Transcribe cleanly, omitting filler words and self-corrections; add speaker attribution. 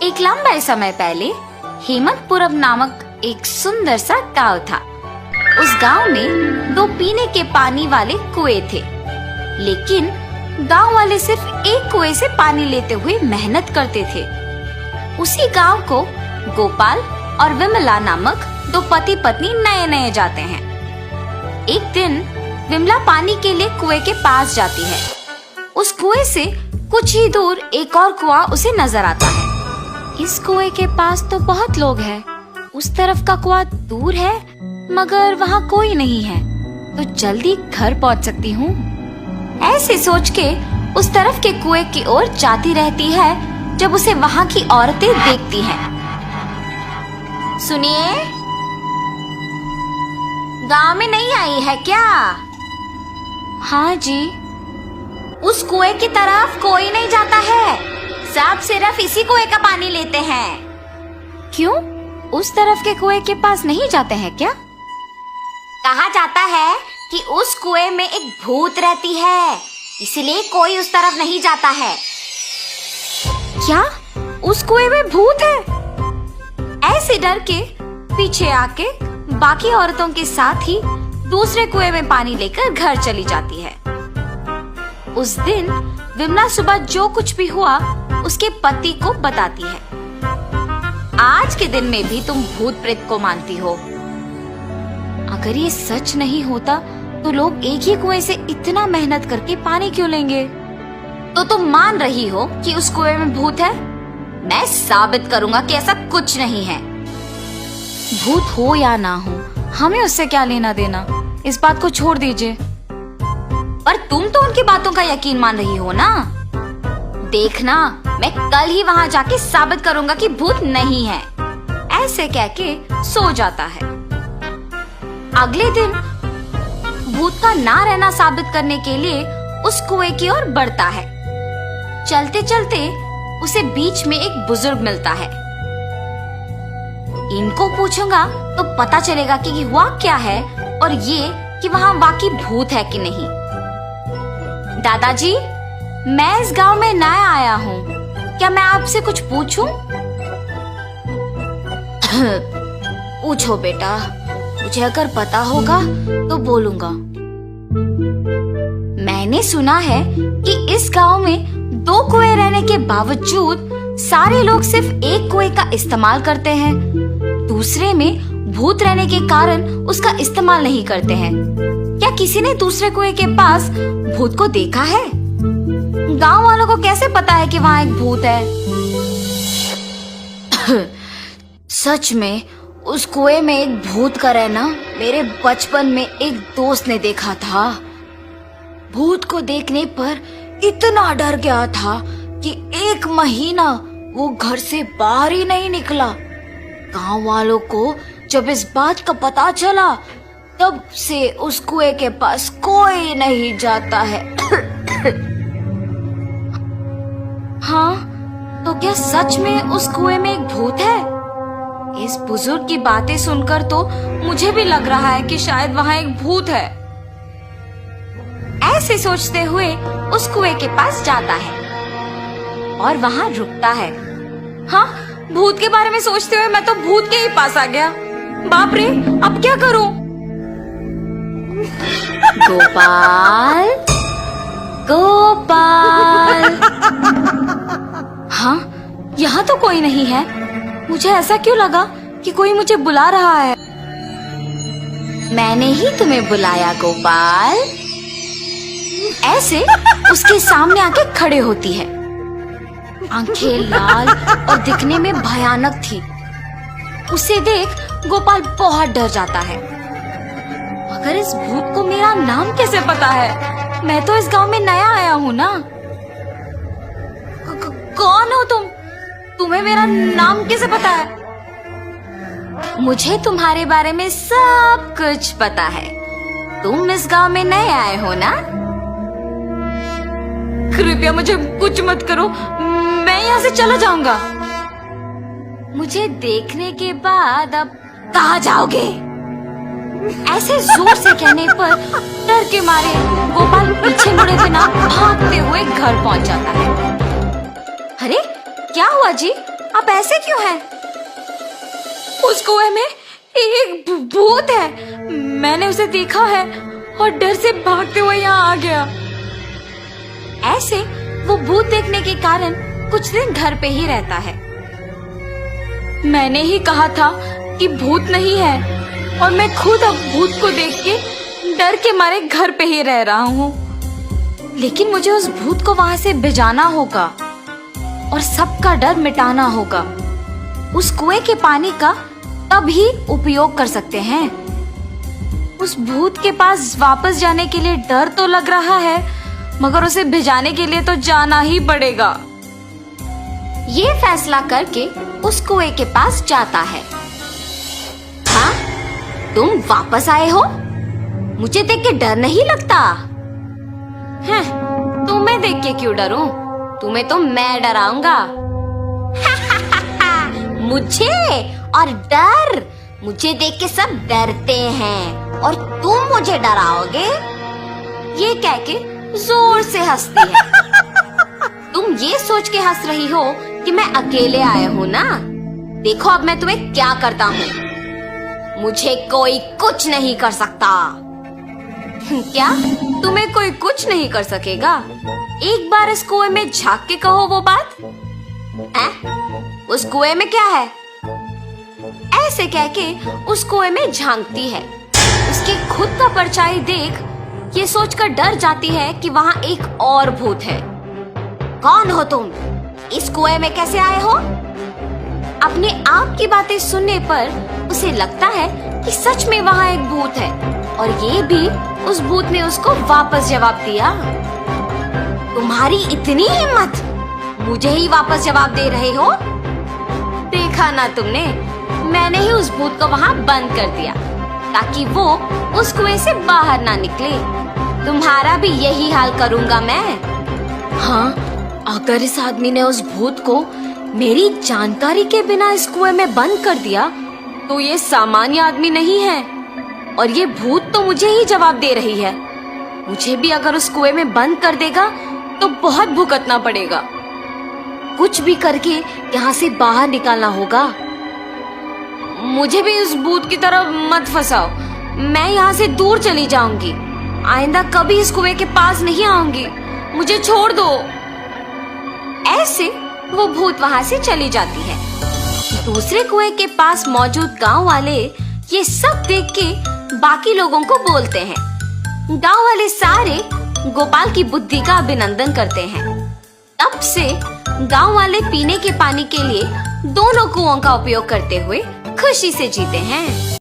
Speaker 1: एक लंबे समय पहले हेमंतपुरम नामक एक सुंदर सा गांव था। उस गांव में 2 पीने के पानी वाले कुएं थे, लेकिन गांव वाले सिर्फ एक कुएं से पानी लेते हुए मेहनत करते थे। उसी गांव को गोपाल और विमला नामक 2 पति पत्नी नए नए जाते हैं। एक दिन विमला पानी के लिए कुएं के पास जाती है। उस कुएं से कुछ ही दूर एक और कुआं उसे नजर आता है। इस कुएं के पास तो बहुत लोग हैं, उस तरफ का कुआं दूर है मगर वहाँ कोई नहीं है, तो जल्दी घर पहुँच सकती हूँ। ऐसे सोच के उस तरफ के कुएं की ओर जाती रहती है जब उसे वहाँ की औरतें देखती हैं। सुनिए, गांव में नहीं आई है क्या? हाँ जी। उस कुएं की तरफ कोई नहीं जाता है, सब सिर्फ इसी कुएं का पानी लेते हैं। क्यों? उस तरफ के कुएं के पास नहीं जाते हैं क्या? कहा जाता है कि उस कुएं में एक भूत रहती है, इसलिए कोई उस तरफ नहीं जाता है। क्या उस कुएं में भूत है? ऐसे डर के पीछे आके बाकी औरतों के साथ ही दूसरे कुएं में पानी लेकर घर चली जाती है। उस दिन विमला सुबह जो कुछ भी हुआ उसके पति को बताती है। आज के दिन में भी तुम भूत प्रेत को मानती हो। अगर ये सच नहीं होता तो लोग एक ही कुएं से इतना मेहनत करके पानी क्यों लेंगे? तो तुम मान रही हो कि उस कुएं में भूत है? मैं साबित करूंगा कि ऐसा कुछ नहीं है। भूत हो या ना हो, हमें उससे क्या लेना देना, इस बात को छोड़ दीजिए। पर तुम तो उनकी बातों का यकीन मान रही हो ना? देखना, मैं कल ही वहाँ जाके साबित करूंगा कि भूत नहीं है। ऐसे कह के सो जाता है। अगले दिन भूत का ना रहना साबित करने के लिए उस कुएं की ओर बढ़ता है। चलते चलते उसे बीच में एक बुजुर्ग मिलता है। इनको पूछूंगा तो पता चलेगा कि हुआ क्या है और ये कि वहाँ वाकई भूत है कि नहीं। दादाजी, मैं इस गांव में नया आया हूँ, क्या मैं आपसे कुछ पूछूं? पूछो बेटा, मुझे अगर पता होगा तो बोलूंगा। मैंने सुना है कि इस गांव में 2 कुएं रहने के बावजूद सारे लोग सिर्फ एक कुएं का इस्तेमाल करते हैं, दूसरे में भूत रहने के कारण उसका इस्तेमाल नहीं करते हैं। क्या किसी ने दूसरे कुएं के पास भूत को देखा है? गांव वालों को कैसे पता है कि वहाँ एक भूत है? सच में उस कुएं में एक भूत का रहना मेरे बचपन में एक दोस्त ने देखा था। भूत को देखने पर इतना डर गया था कि 1 महीना वो घर से बाहर ही नहीं निकला। गांव वालों को जब इस बात का पता चला तब से उस कुएं के पास कोई नहीं जाता है। हाँ, तो क्या सच में उस कुएं में एक भूत है? इस बुजुर्ग की बातें सुनकर तो मुझे भी लग रहा है कि शायद वहाँ एक भूत है। ऐसे सोचते हुए उस कुएं के पास जाता है और वहाँ रुकता है। हाँ, भूत के बारे में सोचते हुए मैं तो भूत के ही पास आ गया। बाप रे, अब क्या करूं? गोपाल, गोपाल। हाँ, यहाँ तो कोई नहीं है। मुझे ऐसा क्यों लगा कि कोई मुझे बुला रहा है? मैंने ही तुम्हें बुलाया गोपाल। ऐसे उसके सामने आके खड़े होती है। आंखें लाल और दिखने में भयानक थी। उसे देख गोपाल बहुत डर जाता है। मगर इस भूत को मेरा नाम कैसे पता है? मैं तो इस गांव में नया आया हूँ ना। कौन हो तुम? तुम्हें मेरा नाम कैसे पता है? मुझे तुम्हारे बारे में सब कुछ पता है। तुम इस गांव में नए आए हो ना? कृपया मुझे कुछ मत करो, मैं यहाँ से चला जाऊंगा। मुझे देखने के बाद अब कहाँ जाओगे? ऐसे जोर से कहने पर डर के मारे गोपाल पीछे मुड़े बिना भागते हुए घर पहुंच जाता है। अरे क्या हुआ जी, आप ऐसे क्यों हैं? उस कुएं में एक भूत है। मैंने उसे देखा है और डर से भागते हुए यहाँ आ गया। ऐसे वो भूत देखने के कारण कुछ दिन घर पे ही रहता है। मैंने ही कहा था कि भूत नहीं है और मैं खुद अब भूत को देख के डर के मारे घर पे ही रह रहा हूँ। लेकिन मुझे उस भूत को वहां से भिजाना होगा और सबका डर मिटाना होगा। उस कुएं के पानी का तभी उपयोग कर सकते हैं। उस भूत के पास वापस जाने के लिए डर तो लग रहा है, मगर उसे भिजाने के लिए तो जाना ही पड़ेगा। ये फैसला करके उस कुएं के पास जाता है। हाँ, तुम वापस आए हो? मुझे देख के डर नहीं लगता? हैं, तुम्हें देख के क्यों डरूं? तुम्हें तो मैं डराऊंगा। मुझे और डर? मुझे देख के सब डरते हैं और तुम मुझे डराओगे? ये कह के जोर से हंसती है। तुम ये सोच के हंस रही हो कि मैं अकेले आया हूँ ना? देखो अब मैं तुम्हें क्या करता हूँ। मुझे कोई कुछ नहीं कर सकता। क्या? तुम्हें कोई कुछ नहीं कर सकेगा? एक बार इस कुएं में झांक के कहो वो बात। उस कुएं में क्या है? ऐसे कह के उस कुएं में झांकती है। उसके खुद का परछाई देख ये सोचकर डर जाती है कि वहाँ एक और भूत है। कौन हो तुम? इस कुएं में कैसे आए हो? अपने आप की बातें सुनने पर उसे लगता है कि सच में वहाँ एक भूत है और ये भी उस भूत ने उसको वापस जवाब दिया। तुम्हारी इतनी हिम्मत, मुझे ही वापस जवाब दे रहे हो? देखा ना तुमने, मैंने ही उस भूत को वहाँ बंद कर दिया ताकि वो उस कुएं से बाहर ना निकले। तुम्हारा भी यही हाल करूँगा मैं। हाँ, अगर इस आदमी ने उस भूत को मेरी जानकारी के बिना इस कुएं में बंद कर दिया तो ये सामान्य आदमी नहीं है और ये भूत तो मुझे ही जवाब दे रही है। मुझे भी अगर उस कुएं में बंद कर देगा तो बहुत भुगतना पड़ेगा। कुछ भी करके यहाँ से बाहर निकालना होगा। मुझे भी उस भूत की तरह मत फंसाओ। मैं यहाँ से दूर चली जाऊंगी। आइंदा कभी इस कुएं के पास नहीं आऊंगी। मुझे छोड़ दो। ऐसे वो भूत वहाँ से चली जाती है। दूसरे कुएं के पास मौजूद गांव वाले ये सब देख के बाकी लोगों को बोलते हैं। गांव वाले सारे गोपाल की बुद्धि का अभिनंदन करते हैं। तब से गांव वाले पीने के पानी के लिए दोनों कुओं का उपयोग करते हुए खुशी से जीते हैं।